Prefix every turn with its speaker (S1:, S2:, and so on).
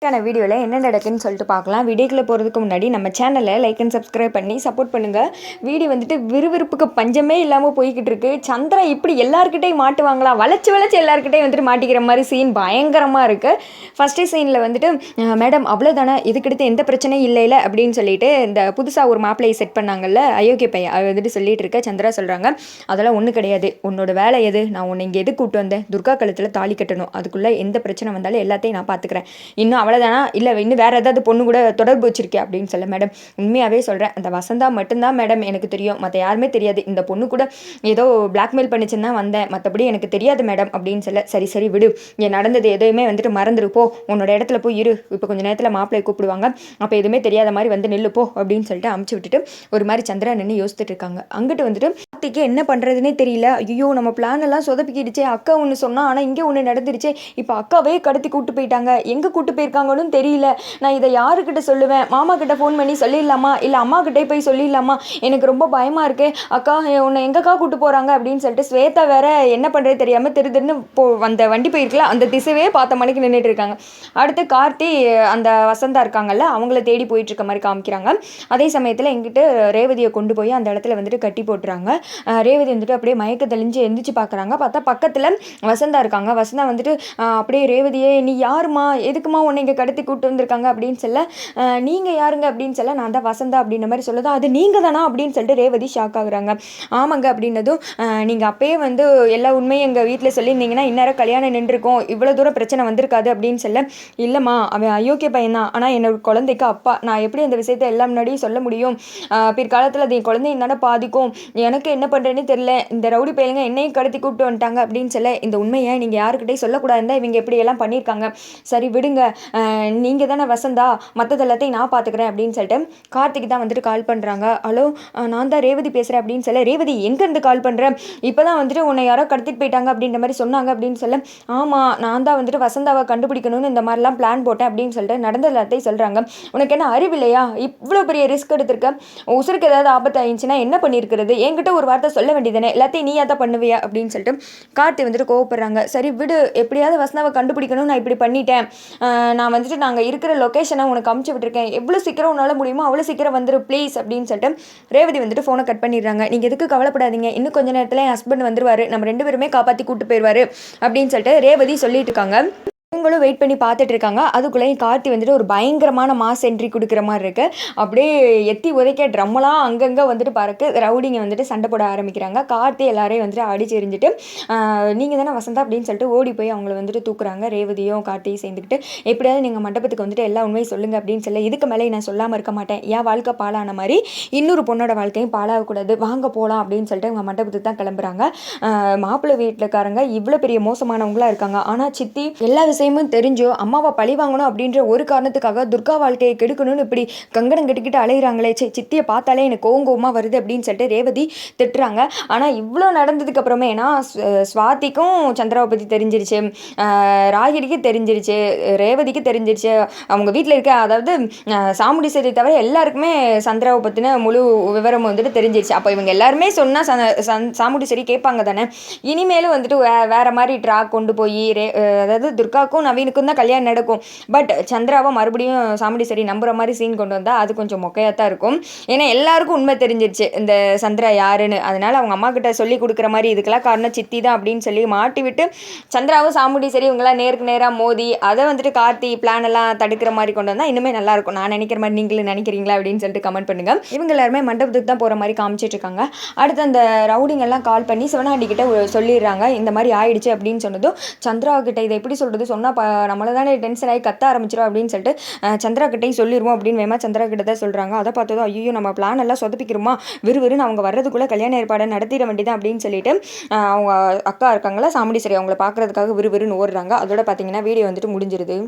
S1: வீடியோவில் என்ன நடக்குன்னு சொல்லிட்டு பார்க்கலாம். வீடியோக்குள்ளே போகிறதுக்கு முன்னாடி நம்ம சேனலை லைக் அண்ட் சப்ஸ்கிரைப் பண்ணி சப்போர்ட் பண்ணுங்கள். வீடியோ வந்துட்டு விறுவிறுப்புக்கு பஞ்சமே இல்லாமல் போய்கிட்டு இருக்கு. சந்திரா இப்படி எல்லாருக்கிட்டையும் மாட்டுவாங்களா, வளைச்சி எல்லாருக்கிட்டையும் வந்துட்டு மாட்டிக்கிற மாதிரி சீன் பயங்கரமாக இருக்குது. ஃபஸ்ட்டு சீனில் வந்துட்டு மேடம் அவ்வளோதானே, இதுக்கடுத்து எந்த பிரச்சனையும் இல்லை அப்படின்னு சொல்லிட்டு இந்த புதுசாக ஒரு மாப்பிள்ளையை செட் பண்ணாங்கல்ல அயோக்கிய பையன், அது வந்துட்டு சொல்லிட்டு இருக்க சந்திரா சொல்கிறாங்க, அதெல்லாம் ஒன்றும் கிடையாது, உன்னோட வேலை எது, நான் உன்னை இங்கே எது கூப்பிட்டு வந்தேன், துர்கா கழுத்தில் தாலி கட்டணும், அதுக்குள்ளே எந்த பிரச்சனை வந்தாலும் எல்லாத்தையும் நான் பார்த்துக்கிறேன், இன்னும் அவ்வளோதானா, இல்லை இன்னும் வேறு ஏதாவது பொண்ணு கூட தொடர்பு வச்சிருக்கேன் அப்படின்னு சொல்ல. மேடம் உண்மையாகவே சொல்கிறேன், அந்த வசந்தா மட்டும்தான் மேடம் எனக்கு தெரியும், மற்ற யாருமே தெரியாது, இந்த பொண்ணு கூட ஏதோ பிளாக்மெயில் பண்ணிச்சுன்னு தான் வந்தேன், மற்றபடி எனக்கு தெரியாது மேடம் அப்படின்னு சொல்ல. சரி விடு, என் நடந்தது எதையுமே வந்துட்டு மறந்துருப்போ, உன்னோட இடத்துல போய் இரு, இப்போ கொஞ்சம் நேரத்தில் மாப்பிள்ளை கூப்பிடுவாங்க, அப்போ எதுவுமே தெரியாத மாதிரி வந்து நில்லுப்போ அப்படின்னு சொல்லிட்டு அமுச்சு விட்டுட்டு ஒரு மாதிரி சந்திரா நின்று யோசிச்சுட்டு இருக்காங்க. அங்கிட்டு வந்துட்டு கார்த்திக்கு என்ன பண்ணுறதுனே தெரியல. ஐயோ நம்ம பிளான் எல்லாம் சொதப்பிக்கிடுச்சே, அக்கா ஒன்று சொன்னா ஆனால் இங்கே ஒன்று நடந்துருச்சே, இப்போ அக்காவே கடத்தி கூப்பிட்டு போயிட்டாங்க, எங்கே கூப்பிட்டு போயிருக்காங்கன்னு தெரியல, நான் இதை யாருக்கிட்ட சொல்லுவேன், மாமா கிட்ட ஃபோன் பண்ணி சொல்லிடலாமா இல்லை அம்மா கிட்டே போய் சொல்லிடலாமா, எனக்கு ரொம்ப பயமாக இருக்கு, அக்கா உன்னை எங்கக்கா கூப்பிட்டு போகிறாங்க அப்படின்னு சொல்லிட்டு ஸ்வேதா வேற என்ன பண்ணுறது தெரியாமல் திருன்னு அந்த வண்டி போயிருக்கலாம் அந்த திசையே பார்த்த மணிக்கு நின்றுட்டு இருக்காங்க. அடுத்து கார்த்தி அந்த வசந்தா இருக்காங்கல்ல அவங்கள தேடி போயிட்டு இருக்க மாதிரி காமிக்கிறாங்க. அதே சமயத்தில் எங்கிட்ட ரேவதியை கொண்டு போய் அந்த இடத்துல வந்துட்டு கட்டி போட்டுறாங்க. ரேவதி வந்துட்டு அப்படியே மயக்க தெளிஞ்சு எந்திரிச்சு பார்க்குறாங்க. பார்த்தா பக்கத்தில் வசந்தா இருக்காங்க. வசந்தா வந்துட்டு அப்படியே ரேவதியே நீ யாருமா, எதுக்குமா உன்னை இங்கே கடத்தி கூப்பிட்டு வந்திருக்காங்க அப்படின்னு சொல்ல, நீங்கள் யாருங்க அப்படின்னு சொல்ல, நான் தான் வசந்தா அப்படின்ற மாதிரி சொல்லுது. அது நீங்கள் தானா அப்படின்னு சொல்லிட்டு ரேவதி ஷாக் ஆகுறாங்க. ஆமாங்க அப்படின்னதும், நீங்கள் அப்பயே வந்து எல்லா உண்மையும் எங்கள் வீட்டில் சொல்லியிருந்தீங்கன்னா இந்நேரம் கல்யாணம் நின்றுருக்கும், இவ்வளோ தூரம் பிரச்சனை வந்திருக்காது அப்படின்னு சொல்ல, இல்லைம்மா அவன் அயோக்கிய பையன்தான், ஆனால் என்னோட குழந்தைக்கு அப்பா, நான் எப்படி அந்த விஷயத்தை எல்லாம் முன்னாடியும் சொல்ல முடியும், பிற்காலத்தில் அது என் குழந்தை என்னடா பாதிக்கும், எனக்கு என்ன பண்ணுறேன்னு தெரியல, இந்த ரவுடி பையங்க என்னையும் கடத்தி கூப்பிட்டு வந்துட்டாங்க அப்படின்னு சொல்ல, இந்த உண்மையை நீங்கள் யாருக்கிட்டையும் சொல்லக்கூடாதுன்னு இவங்க எப்படியெல்லாம் பண்ணியிருக்காங்க, சரி விடுங்க, நீங்கள் தானே வசந்தா, மற்றது எல்லாத்தையும் நான் பார்த்துக்கிறேன் அப்படின்னு சொல்லிட்டு கார்த்திக் தான் வந்துட்டு கால் பண்ணுறாங்க. ஹலோ நான் தான் ரேவதி பேசுகிறேன் அப்படின்னு சொல்ல, ரேவதி எங்கேருந்து கால் பண்ணுறேன், இப்போ தான் வந்துட்டு உன்னை யாரோ கடத்திட்டு போயிட்டாங்க அப்படின்ற மாதிரி சொன்னாங்க அப்படின்னு சொல்ல, ஆமாம் நான் தான் வந்துட்டு வசந்தாவை கண்டுபிடிக்கணும்னு இந்த மாதிரிலாம் பிளான் போட்டேன் அப்படின்னு சொல்லிட்டு நடந்த எல்லாத்தையும் சொல்கிறாங்க. உனக்கு என்ன அறிவு இல்லையா, இவ்வளோ பெரிய ரிஸ்க் எடுத்திருக்க, உசுருக்கு ஏதாவது ஆபத்து ஆயிடுச்சுன்னா என்ன பண்ணியிருக்கிறது, என்கிட்ட ஒரு வார்த்தை சொல்ல வேண்டியதானே, எல்லாத்தையும் நீயா தான் பண்ணுவியா அப்படின்னு சொல்லிட்டு கார்த்தி வந்துட்டு கோவப்படுறாங்க. சரி விடு, எப்படியாவது வசந்தாவை கண்டுபிடிக்கணும், நான் இப்படி பண்ணிட்டேன், நான் வந்துட்டு நாங்கள் இருக்கிற லொக்கேஷனை உனக்கு அமுச்சு விட்டுருக்கேன், எவ்வளோ சீக்கிரம் உன்னால் முடியுமோ அவ்வளோ சீக்கிரம் வந்துரு ப்ளீஸ் அப்படின்னு சொல்லிட்டு ரேவதி வந்துட்டு ஃபோனை கட் பண்ணிடுறாங்க. நீங்கள் எதுக்கு கவலைப்படாதீங்க, இன்னும் கொஞ்ச நேரத்தில் என் ஹஸ்பண்ட் வந்துருவார், நம்ம 2 பேருமே காப்பாற்றி கூப்பிட்டு போயிடுவார் அப்படின்னு சொல்லிட்டு ரேவதி சொல்லிட்டு இருக்காங்க. இவங்களும் வெயிட் பண்ணி பார்த்துட்டு இருக்காங்க. அதுக்குள்ளே கார்த்தி வந்துட்டு ஒரு பயங்கரமான மாஸ் என்ட்ரி கொடுக்குற மாதிரி இருக்குது. அப்படியே எத்தி உதைக்க ட்ரம்மெல்லாம் அங்கங்கே வந்துட்டு பறக்கு, ரவுடிங்க வந்துட்டு சண்டை போட ஆரம்பிக்கிறாங்க. கார்த்தி எல்லாரையும் வந்துட்டு அடிச்சு எரிஞ்சிட்டு நீங்கள் தானே வசந்தா அப்படின்னு சொல்லிட்டு ஓடி போய் அவங்கள வந்துட்டு தூக்குறாங்க. ரேவதியும் கார்த்தியும் சேர்ந்துக்கிட்டு எப்படியாவது நீங்கள் மண்டபத்துக்கு வந்துட்டு எல்லா உண்மையும் சொல்லுங்கள் அப்படின்னு சொல்ல, இதுக்கு மேலே நான் சொல்லாமல் இருக்க மாட்டேன், என் வாழ்க்கை பாலான மாதிரி இன்னொரு பொண்ணோட வாழ்க்கையும் பாலாகக்கூடாது, வாங்க போகலாம் அப்படின்னு சொல்லிட்டு அவங்க மண்டபத்துக்கு தான் கிளம்புறாங்க. மாப்பிள்ளை வீட்டுக்காரங்க இவ்வளோ பெரிய மோசமானவங்களாக இருக்காங்க, ஆனால் சித்தி எல்லா விஷயமும் தெரிஞ்சோ அம்மாவை பழி வாங்கணும் அப்படின்ற ஒரு காரணத்துக்காக துர்கா வாழ்க்கையை கெடுக்கணும்னு இப்படி கங்கடம் கட்டிக்கிட்டு அலைகிறாங்களே, சித்தியை பார்த்தாலே எனக்கு கோவமா வருது அப்படின்னு சொல்லிட்டு ரேவதி திட்டுறாங்க. ஆனால் இவ்வளோ நடந்ததுக்கு அப்புறமே ஏன்னா ஸ்வாதிக்கும் சந்திராவை பற்றி தெரிஞ்சிருச்சு, ராகினிக்கு தெரிஞ்சிருச்சு, ரேவதிக்கு தெரிஞ்சிருச்சு, அவங்க வீட்டில் இருக்க அதாவது சாமுண்டீஸ்வரி தவிர எல்லாருக்குமே சந்திராவை பற்றின முழு விவரம் வந்துட்டு தெரிஞ்சிருச்சு. அப்போ இவங்க எல்லாருமே சொன்னால் சாமுண்டீஸ்வரி கேட்பாங்க தானே, இனிமேலும் வந்துட்டு வேறு மாதிரி ட்ராக் கொண்டு போய் அதாவது துர்காவுக்கும் நவீனுக்கும் தான் கல்யாணம் நடக்கும், பட் சந்திராவை மறுபடியும் சாமுண்டீஸ்வரி நம்புற மாதிரி சீன் கொண்டு வந்தால் அது கொஞ்சம் மொக்கையாக தான் இருக்கும். ஏன்னா எல்லாருக்கும் உண்மை தெரிஞ்சிருச்சு இந்த சந்திரா யாருன்னு, அதனால் அவங்க அம்மா கிட்ட சொல்லி கொடுக்குற மாதிரி இதுக்கெல்லாம் காரணம் சித்தி தான் அப்படின்னு சொல்லி மாட்டி விட்டு சந்திராவும் சாமுண்டீஸ்வரி இவங்களாம் நேருக்கு நேராக மோதி அதை வந்துட்டு கார்த்தி பிளான் எல்லாம் தடுக்கிற மாதிரி கொண்டு வந்தால் இன்னுமே நல்லாயிருக்கும். நான் நினைக்கிற மாதிரி நீங்களும் நினைக்கிறீங்களா அப்படின்னு சொல்லிட்டு கமெண்ட் பண்ணுங்க. இவங்க எல்லாருமே மண்டபத்துக்கு தான் போகிற மாதிரி காமிச்சிட்டு இருக்காங்க. அடுத்து அந்த ரவுடிங்கெல்லாம் கால் பண்ணி சிவனாண்டி கிட்ட சொல்லிடுறாங்க இந்த மாதிரி ஆயிடுச்சு அப்படின்னு சொன்னதும், சந்திரா கிட்ட இதை எப்படி சொல்கிறது, சொன்னால் நம்மளை தானே டென்ஷன் ஆகி கத்த ஆரம்பிச்சிடும் அப்படின்னு சொல்லிட்டு சந்திரா கிட்டையும் சொல்லிடுவோம் அப்படின்னு வேமா சந்திரா கிட்ட தான் சொல்கிறாங்க. அதை பார்த்ததும் ஐயோ நம்ம பிளான் எல்லாம் சொதப்பிக்கிறோமா, விறுவிறுன்னு அவங்க வர்றதுக்குள்ளே கல்யாண ஏற்பாடை நடத்திட வேண்டியதான் அப்படின்னு சொல்லிட்டு அவங்க அக்கா இருக்காங்களா சாமுண்டீஸ்வரி அவங்கள பார்க்குறதுக்காக விறுவிறுன்னு ஓடுறாங்க. அதோட பார்த்தீங்கன்னா வீடியோ வந்துட்டு முடிஞ்சிருது.